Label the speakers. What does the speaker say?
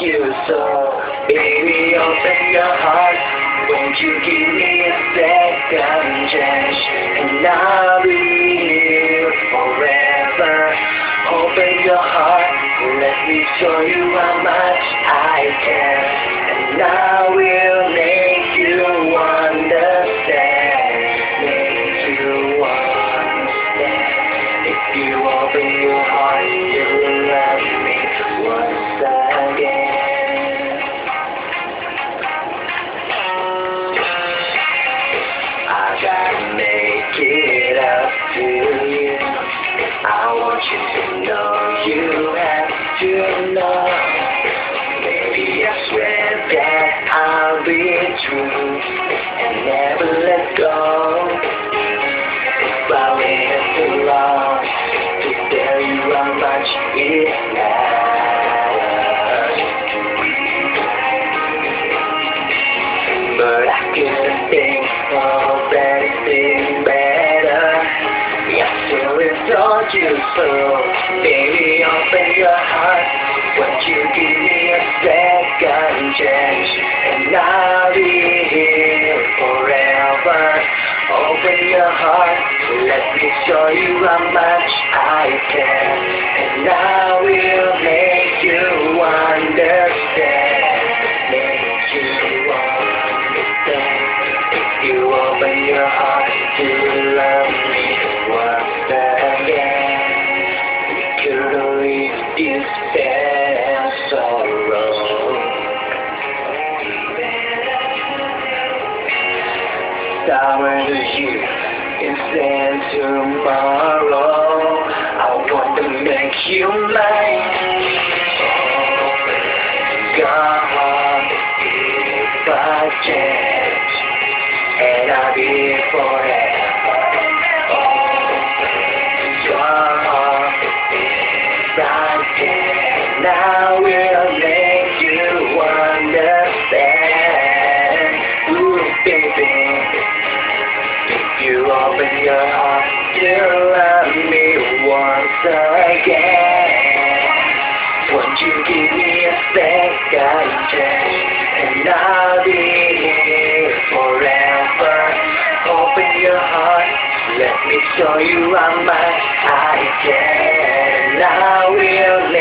Speaker 1: you so. Baby, open your heart. Won't you give me a second chance? And I'll be here forever. Open your heart. Let me show you how much I care. And I will make you understand. Make you understand. If you open your heart, you'll love me once again. I gotta make it up to you. I want you to know you have to know. Baby, I swear that I'll be true and never let go. If I waited too long to tell you how much it matters, but I couldn't think of anything better. Yeah, so it's all you so. Baby, open your heart. Won't you give me a second chance? And I'll be here forever. Open your heart. Let me show you how much I care. And I will make you understand. Make you understand. If you open your heart to love me once again, we could relieve this bad sorrow. Sour to you instead tomorrow. I want to make you mine. God, if I change, and I'll be here forever. Your heart is right there. Now we'll make you understand. Ooh, baby, if you open your heart, you'll love me once again. Won't you give me a second chance? And I'll be here forever. Open your heart. Let me show you how much I care. And I will